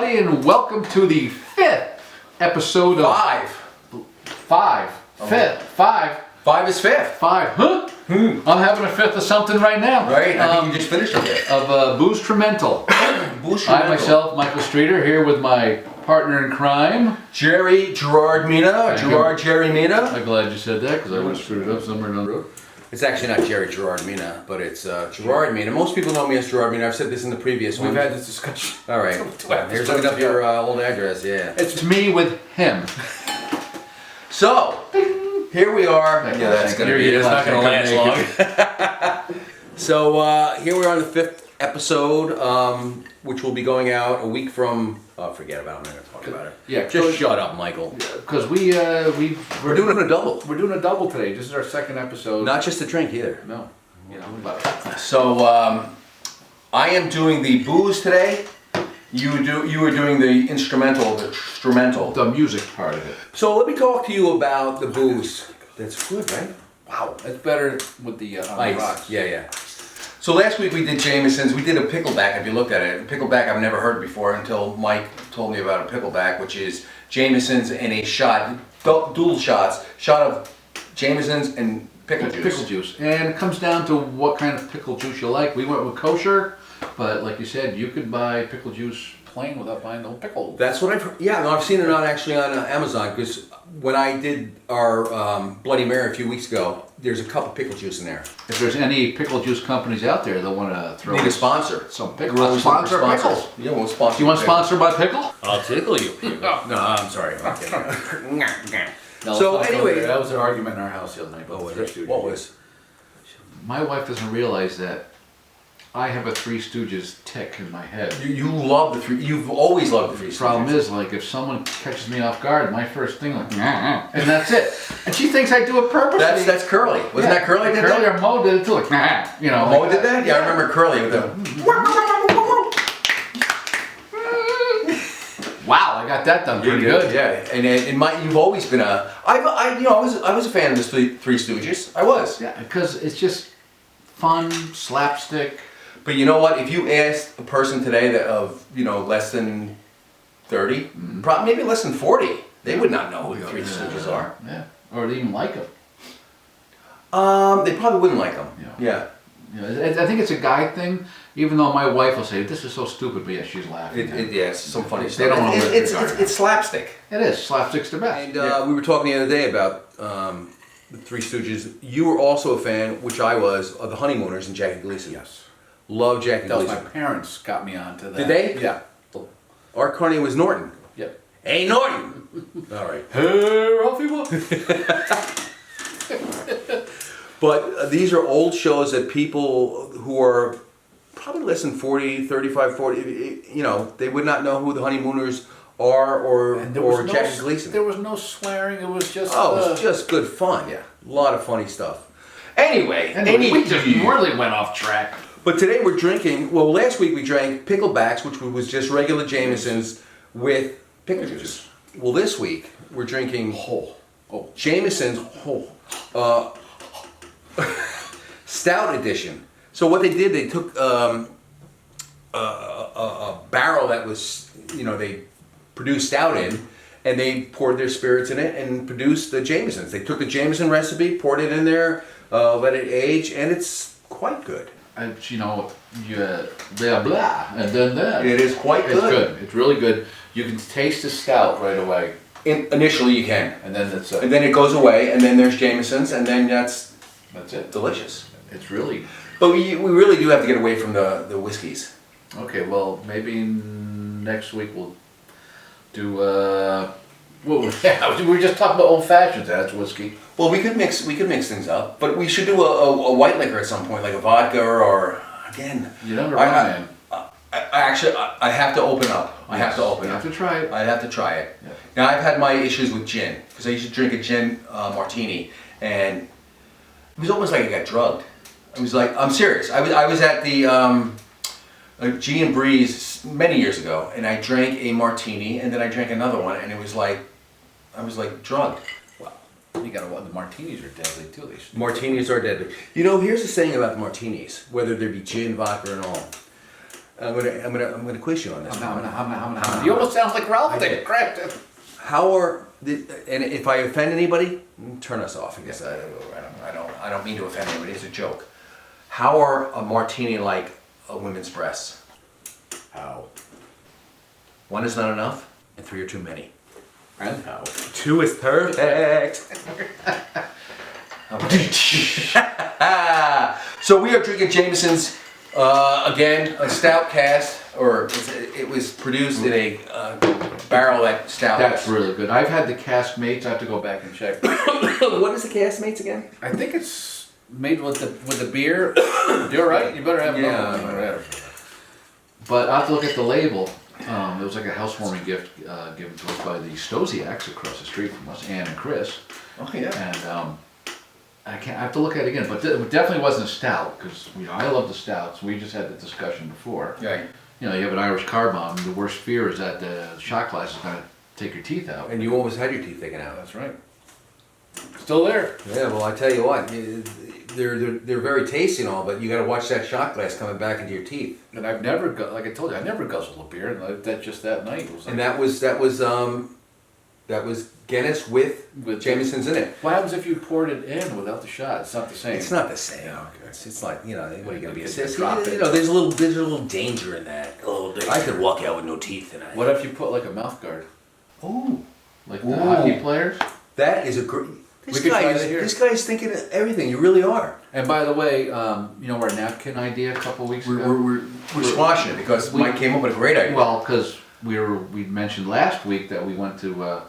everybody, and welcome to the 5th episode of... Five is fifth. Five, huh? I'm having a fifth of something right now. Right, I think you just finished it. Of Boozetrumental. I, myself, Michael Streeter, here with my partner in crime. Gerard Mina. I'm glad you said that, because I would have screwed it up somewhere down the road. It's actually not Gerard Mina, but it's Gerard Mina. Most people know me as Gerard Mina. I've said this in the previous one. We've had this discussion. All right. Here's looking up your old address, yeah. It's me with him. So, here we are. Yeah, that's going to be it. It's not going to last long. So, here we are on the 5th episode, which will be going out a week from... Oh, forget about it. I'm not going to talk about it. Yeah, just shut up, Michael. Because we're doing a double. We're doing a double today. This is our second episode. Not just a drink either. No. So I am doing the booze today. You were doing the instrumental, the music part of it. So let me talk to you about the booze. That's good, right? Wow, that's better with the ice. rocks. Yeah. So last week we did Jameson's. We did a pickleback. If you looked at it, pickleback I've never heard before until Mike told me about a pickleback, which is Jameson's in a shot, dual shots, shot of Jameson's and pickle juice. And it comes down to what kind of pickle juice you like. We went with kosher, but like you said, you could buy pickle juice plain without buying the pickle. That's what I've heard. Yeah, no, I've seen it actually on Amazon, because when I did our Bloody Mary a few weeks ago, there's a cup of pickle juice in there. If there's any pickle juice companies out there that want to throw... Need a sponsor. Some pickles. Sponsor pickles. Yeah, we'll sponsor. You want sponsored by pickle? I'll tickle you. No, I'm sorry. I'm kidding. No, so anyway... That was an argument in our house the other night. What was? My wife doesn't realize that I have a Three Stooges tick in my head. You love the Three... You've always loved the Three Stooges. The problem is, like, if someone catches me off guard, my first thing, like, and that's it. And she thinks I do it purposely. That's Curly. Wasn't that Curly did Curly that? or Mo did it too, like, you know. Mo did that? Yeah, I remember Curly with the... Wow, I got that done pretty good. Yeah, and you've always been a... I was a fan of the Three Stooges. I was. Yeah, because it's just fun, slapstick. But you know what? If you asked a person today that of less than 30, maybe less than 40, they would not know who the Three Stooges are. Yeah, or they even like them. They probably wouldn't like them. Yeah. I think it's a guy thing. Even though my wife will say, "This is so stupid," but yeah, she's laughing. It's some funny They stuff. don't know It's slapstick. It is. Slapstick's the best. And we were talking the other day about the Three Stooges. You were also a fan, which I was, of the Honeymooners and Jackie Gleason. Yes. Love Jackie Gleason. My parents got me onto that. Did they? Yeah. Art Carney was Norton. Yep. Hey, Norton! All right. Hey, Ralphie. But these are old shows that people who are probably less than 40, 35, 40, they would not know who the Honeymooners are or Jackie Gleason. There was no swearing. It was just... it was just good fun. Yeah. A lot of funny stuff. Anyway, we just really went off track. But today we're drinking, last week we drank picklebacks, which was just regular Jameson's with pickle juice. Well, this week we're drinking Jameson's Stout Edition. So what they did, they took a barrel that was, they produced stout in, and they poured their spirits in it and produced the Jamesons. They took the Jameson recipe, poured it in there, let it age, and it's quite good. Blah, blah, and then that. It is quite good. It's good. It's really good. You can taste the stout right away. Initially you can. And then it's... and then it goes away, and then there's Jameson's, and then that's it. Delicious. It's really... But we really do have to get away from the whiskeys. Okay, well, maybe next week we'll do... we were just talking about old fashions. That's whiskey. Well, we could mix things up, but we should do a white liquor at some point, like a vodka or again. You never know, man. I have to open up. I have to open up. You have to try it. I have to try it. Yeah. Now I've had my issues with gin because I used to drink a gin martini, and it was almost like I got drugged. I was like, I'm serious. I was at the G and Breeze many years ago, and I drank a martini, and then I drank another one, and it was like I was like drugged. You gotta the martinis are deadly too. Martinis are deadly. Here's the saying about the martinis, whether there be gin, vodka, and all. I'm gonna quiz you on this. You almost sound like Ralph there. And if I offend anybody, turn us off. I guess I don't mean to offend anybody. It's a joke. How are a martini like a women's breasts? How? 1 is not enough, and 3 are too many. And how? 2 is perfect. So we are drinking Jameson's, again, a stout cast, or it was produced in a barrel that stout. That's really good. I've had the Caskmates. I have to go back and check. What is the Caskmates again? I think it's made with the beer. You're right. You better have another one. But I have to look at the label. It was like a housewarming gift given to us by the Stosiaks across the street from us, Ann and Chris. Oh yeah. And I have to look at it again, but it definitely wasn't a stout because I love the stouts. We just had the discussion before. Right. You know, you have an Irish car bomb. The worst fear is that the shot glass is going to take your teeth out. And you almost had your teeth taken out. That's right. Still there. Yeah. Well, I tell you what, they're very tasty and all, but you got to watch that shot glass coming back into your teeth. And I've never, like I told you, I never guzzled a beer, and that just that night was. Like, and that was Guinness with Jameson's in it. What happens if you poured it in without the shot? It's not the same. It's not the same. Yeah, okay. It's like, you know, what are you gonna be a Drop sissy? it. You know, there's a little danger in that. I could walk out with no teeth tonight. What if you put like a mouth guard? Ooh. Like the hockey players? That is a great. This guy's thinking of everything. You really are. And by the way, you know our napkin idea a couple weeks ago? We're squashing it because Mike came up with a great idea. Well, because we mentioned last week that we went to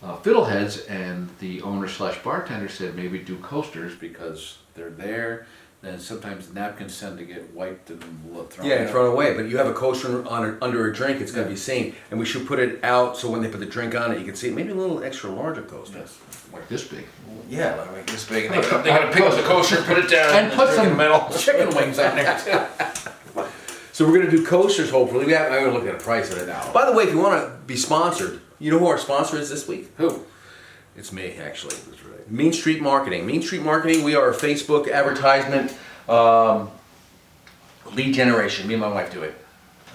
Fiddleheads, and the owner/bartender said maybe do coasters because they're there. And sometimes napkins tend to get wiped and thrown out. Thrown away. But you have a coaster under a drink, it's going to be seen. And we should put it out so when they put the drink on it, you can see it. Maybe a little extra larger coaster. Yes, like this big. Yeah, like this big. And they're going to pick up the coaster and put it down. And put some metal chicken wings on there too. So we're going to do coasters, hopefully. I'm going to look at the price of it now. By the way, if you want to be sponsored, you know who our sponsor is this week? Who? It's me, actually. That's right. Mean Street Marketing. Mean Street Marketing, we are a Facebook advertisement lead generation. Me and my wife do it.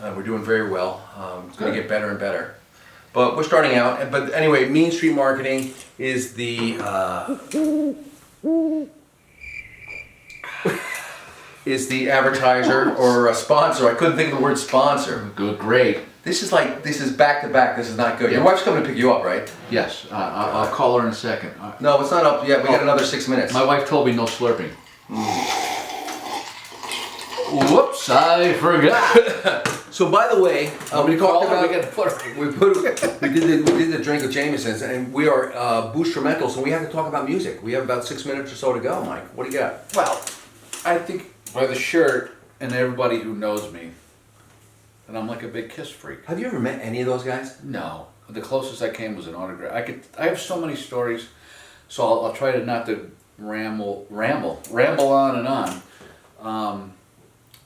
We're doing very well. It's going to get better and better. But we're starting out. But anyway, Mean Street Marketing is the advertiser or a sponsor. I couldn't think of the word sponsor. Good, great. This is back to back. This is not good. Your wife's coming to pick you up, right? Yes, I'll call her in a second. No, it's not up yet. We got another 6 minutes. My wife told me no slurping. Whoops, I forgot. So by the way, we talked about we did the drink of Jameson's, and we are Boozetrumental, so we have to talk about music. We have about 6 minutes or so to go, Mike. What do you got? Well, I think by the shirt and everybody who knows me, and I'm like a big Kiss freak. Have you ever met any of those guys? No, the closest I came was an autograph. I have so many stories, so I'll try to not to ramble on and on.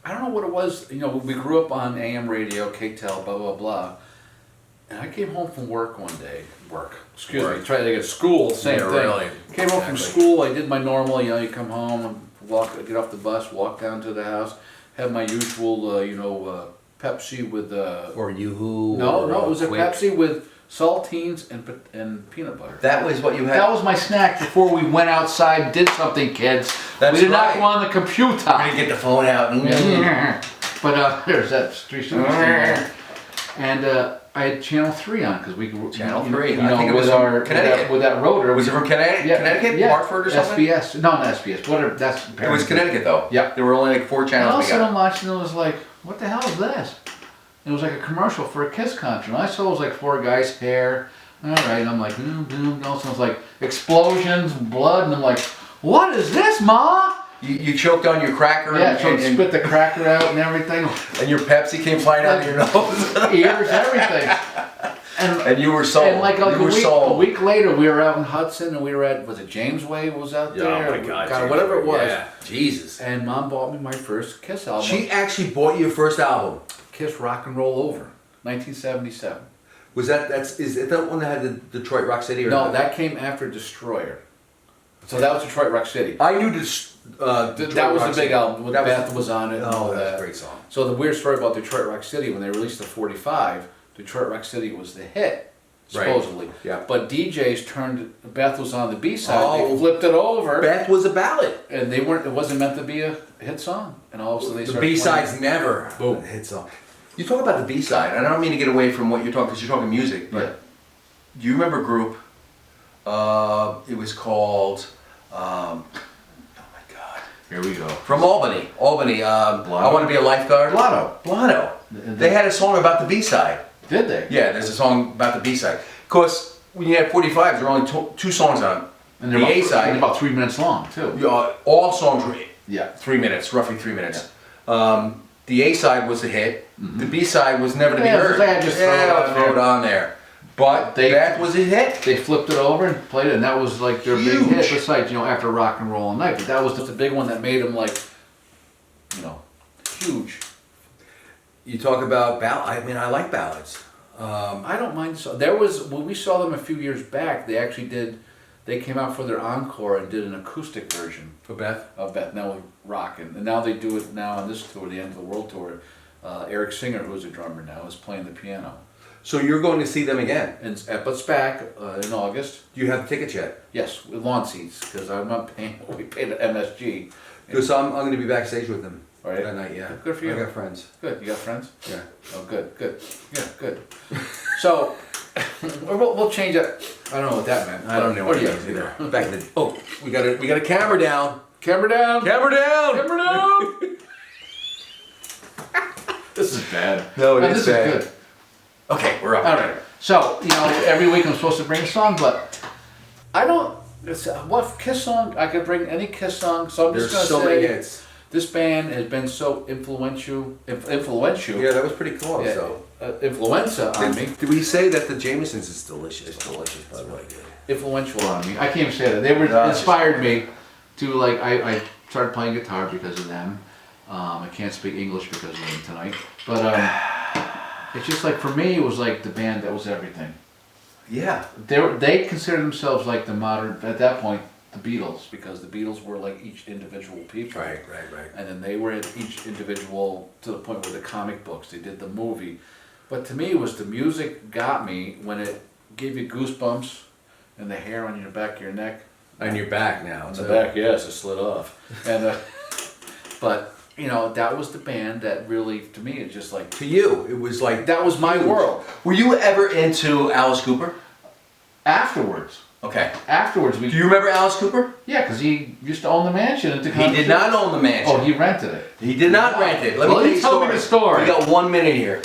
I don't know what it was. You know, we grew up on AM radio, KTEL, blah blah blah. And I came home from work one day. Excuse me. Tried to get school. Same thing. Really. Came home from school. I did my normal. You know, you come home and get off the bus, walk down to the house, have my usual, Pepsi with or Yoo-hoo. No, it was a Pepsi with saltines and peanut butter. That was what you had. That was my snack before we went outside and did something, kids. That's we did not right. go on the computer. I didn't get the phone out. But there's that Three Stooges thing. And I had Channel 3 on because we Channel 3. You know, I think it was from Connecticut. With that rotor. Was it from Connecticut? Yeah. Hartford or something? SBS. No, not SBS. Whatever. That's. It was Connecticut though. Yeah. There were only like 4 And channels. all of a sudden I'm watching and it was like, what the hell is this? It was like a commercial for a Kiss concert. And I saw it was like 4 guys' hair. All right, and I'm like, and all of a sudden it was like explosions, blood, and I'm like, what is this, Ma? You choked on your cracker. Yeah, so I spit the cracker out and everything. And your Pepsi came flying out of your nose. Ears, everything. And you were sold. And like a week later, we were out in Hudson, and we were at, was it James Way was out there? Oh my God. Whatever it was. Yeah. Jesus. And Mom bought me my first Kiss album. She actually bought you your first album. Kiss Rock and Roll Over, 1977. Was is it that one that had the Detroit Rock City? Or No, that came after Destroyer. So that was Detroit Rock City. I knew this. That was the big album. With Beth was on it. And all that's that. a great song. So the weird story about Detroit Rock City, when they released the 45, Detroit Rock City was the hit, supposedly. Right. Yeah. But DJs turned, Beth was on the B-side, Oh. they flipped it over. Beth was a ballad. And they weren't, it wasn't meant to be a hit song. And all of a sudden they The started B-side's playing. never Boom. a hit song. You talk about the B-side, and I don't mean to get away from what you're talking, because you're talking music, but Yeah. do you remember a group? It was called, oh my God. Here we go. From Albany. I Want to Be a Lifeguard. Blotto. They had a song about the B-side. Did they? Yeah, there's a song about the B-side. Of course, when you have 45s, there are only two songs on them. And The A-side, they're about 3 minutes long, too. all songs were Yeah. 3 minutes, roughly 3 minutes. The A-side was the hit. The B-side was never to be Yeah, heard. they had just throw it on throw there. it on there. But that was a hit. They flipped it over and played it, and that was like their big Huge. hit. Besides, after Rock and Roll All Night, but that was just a big one that made them like, huge. You talk about ballad. I mean, I like ballads. I don't mind. So there was when we saw them a few years back. They actually did. They came out for their encore and did an acoustic version For Beth? of Beth. Now with rockin', and now they do it now on this tour, the End of the World tour. Eric Singer, who's a drummer now, is playing the piano. So you're going to see them again? And Eppett's back in August. Do you have the tickets yet? Yes, with lawn seats because I'm not paying what we paid at MSG. Because I'm going to be backstage with them Right. that night, yeah. Good for you. I got friends. Good. You got friends? Yeah. Oh, good. Yeah, good. So we'll change it. I don't know what that meant. I don't know what it is either. Back in the we got a camera down. Camera down. Camera down. Camera down. This is bad. No, This is is good. Okay, we're up. All right. So every week I'm supposed to bring a song, but I don't. What Kiss song? I could bring any Kiss song. So I'm There's just so gonna many say hits. this band has been so influential. Yeah, that was pretty close, Yeah, though. influenza on me. Did we say that the Jameson's is delicious? It's delicious, by the way. Influential on me. I can't even say that. They were inspired me to like. I started playing guitar because of them. I can't speak English because of them tonight, but it's just like for me, it was like the band that was everything. Yeah. They considered themselves like the modern at that point the Beatles because the Beatles were like each individual people. Right. And then they were each individual to the point where the comic books, they did the movie. But to me, it was the music got me when it gave you goosebumps and the hair on your back of your neck. On your back now. On the back, yes, it slid off. And but that was the band that really, to me, it's just like To you, it was like... that was my world. Were you ever into Alice Cooper? Afterwards, Do you remember Alice Cooper? yeah, because he used to own the mansion in He Tacoma. did not own the mansion. Oh, he rented it. He did not rent it. Let me Well, tell you tell me the story. We got 1 minute here.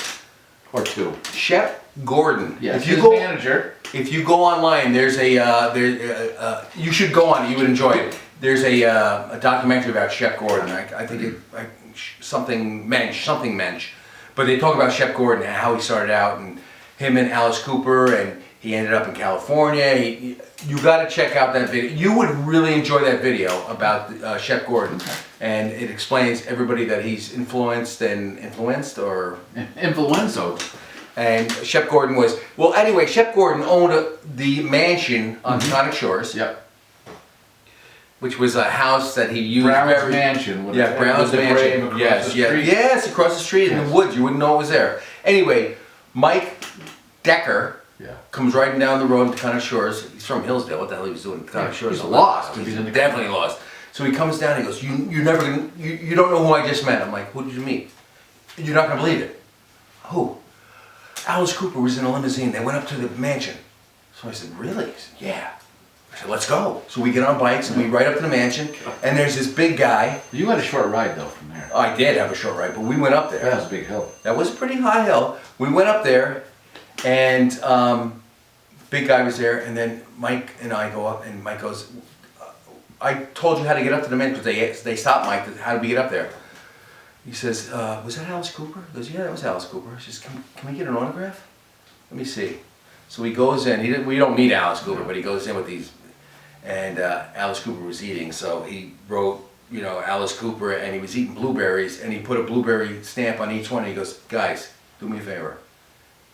Or two. Shep Gordon. Yes, If you his go, manager. if you go online, there's a you should go on it. You would enjoy it. There's a documentary about Shep Gordon. I think something Mensch. But they talk about Shep Gordon and how he started out, and him and Alice Cooper, and he ended up in California. You got to check out that video. You would really enjoy that video about Shep Gordon, and it explains everybody that he's influenced or. Influenza. And Shep Gordon was, well, anyway, Shep Gordon owned the mansion on Taconic Shores, Yep. which was a house that he used Brown's Mansion. With Yeah, Brown's with the grave Mansion. across Yes, the street. yes, across the street in the woods. You wouldn't know it was there. Anyway, Mike Decker Yeah. comes riding down the road to Taconic Shores. He's from Hillsdale. What the hell he was doing at Taconic Yeah, Shores? he's lost. He's He's in the definitely lost. So he comes down and he goes, you're never gonna, you don't know who I just met. I'm like, who did you meet? You're not gonna believe it. Who? Alice Cooper was in a limousine. They went up to the mansion. So I said, really? He said, yeah. I said, let's go. So we get on bikes and we ride up to the mansion, and there's this big guy. You had a short ride though from there. I did have a short ride, but we went up there. That was a big hill. That was a pretty high hill. We went up there, and big guy was there, and then Mike and I go up, and Mike goes, I told you how to get up to the mansion, because they stopped Mike, how did we get up there? He says, was that Alice Cooper? He goes, yeah, that was Alice Cooper. He says, can we get an autograph? Let me see. So he goes in, we don't meet Alice Cooper, but he goes in with these, and Alice Cooper was eating, so he wrote, Alice Cooper, and he was eating blueberries, and he put a blueberry stamp on each one, and he goes, guys, do me a favor.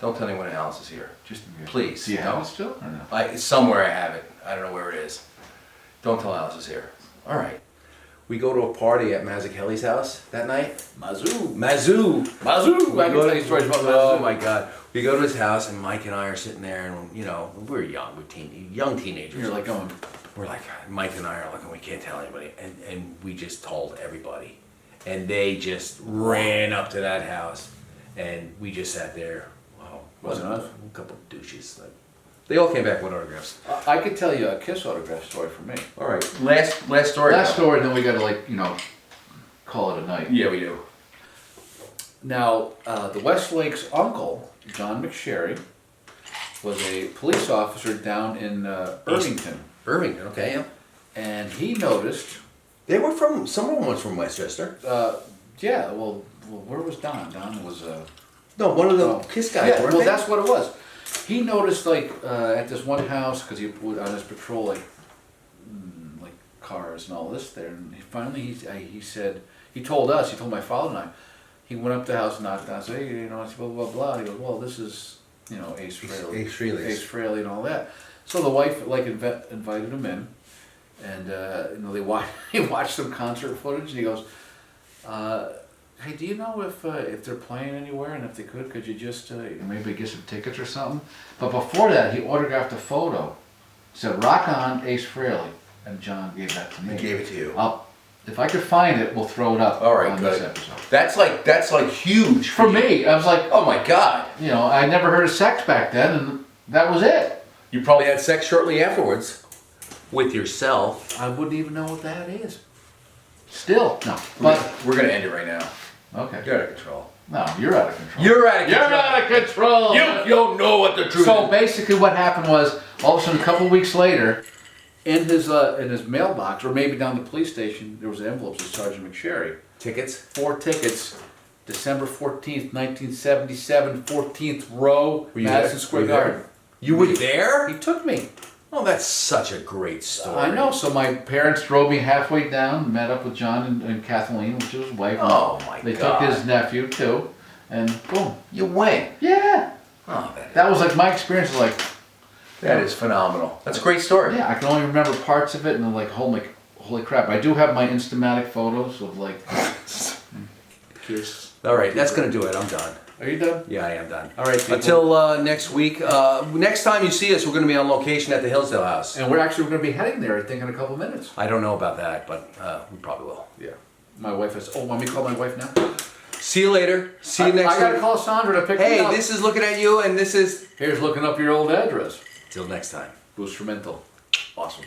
Don't tell anyone Alice is here. Just please. Do you have it still or no? Somewhere I have it. I don't know where it is. Don't tell Alice is here. All right. We go to a party at Mazzucchelli's house that night. Mazoo. Mazoo. Mazoo. I can tell you stories about Mazoo. Oh my God. We go to his house and Mike and I are sitting there and, you know, we're young. We're young teenagers. You're like going, We're like, Mike and I are looking, we can't tell anybody. And we just told everybody. And they just ran up to that house. And we just sat there. Wow. Wasn't us? A couple of douches. Like, they all came back with autographs. I could tell you a Kiss autograph story from me. All right. Last story. Last story, then we gotta like, call it a night. Yeah, we do. Now, the Westlake's uncle, John McSherry, was a police officer down in Irvington. Irvington, okay, yeah. And he noticed, They were from, someone was from Westchester. where was Don? Don was, No, one of the Kiss guys, yeah, weren't well, they? that's what it was. He noticed, at this one house, because he was on his patrol, like cars and all this there, and he said, he told my father and I, he went up to the house and knocked on, said, hey, I said, blah, blah, blah. He goes, well, this is, Ace Frehley. Ace Frehley's. Ace Frehley and all that. So the wife, invited him in, and, he watched some concert footage, and he goes, hey, do you know if they're playing anywhere, and if they could you just maybe get some tickets or something? But before that, he autographed a photo. He said, rock on, Ace Frehley. And John gave that to me. He gave it to you. If I could find it, we'll throw it up All right, on good. this episode. That's like huge For me, I was like, Oh my God. I never heard of sex back then, and that was it. You probably had sex shortly afterwards. With yourself. I wouldn't even know what that is. Still, no. But, We're gonna end it right now. okay. You're out of control. No, you're out of control. You're out of You're control. out of control! You don't know what the truth So is. basically what happened was, all of a sudden, a couple weeks later, in his mailbox, or maybe down the police station, there was an envelope that said Sergeant McSherry. Tickets? 4 tickets, December 14th, 1977, 14th row, Were you Madison there? Square Were you there? Garden. You were there? He took me. Oh, that's such a great story. I know, so my parents drove me halfway down, met up with John and Kathleen, which was his wife. Oh my They God. took his nephew too, and boom. You went. Yeah. Oh, That was like my experience was like, That is phenomenal. That's a great story. yeah, I can only remember parts of it, and I'm like, holy crap. I do have my Instamatic photos of like, Kiss. All right, that's going to do it. I'm done. Are you done? Yeah, I am done. All right, people. Until next week. Next time you see us, we're going to be on location at the Hillsdale House. And we're actually going to be heading there, I think, in a couple minutes. I don't know about that, but we probably will. Yeah. My wife has, want me to call my wife now? See you later. See you next I gotta week. call Sandra to pick me Hey, up. this is Looking at You, and this is... Here's looking up your old address. Till next time. Boozetrumental. Awesome.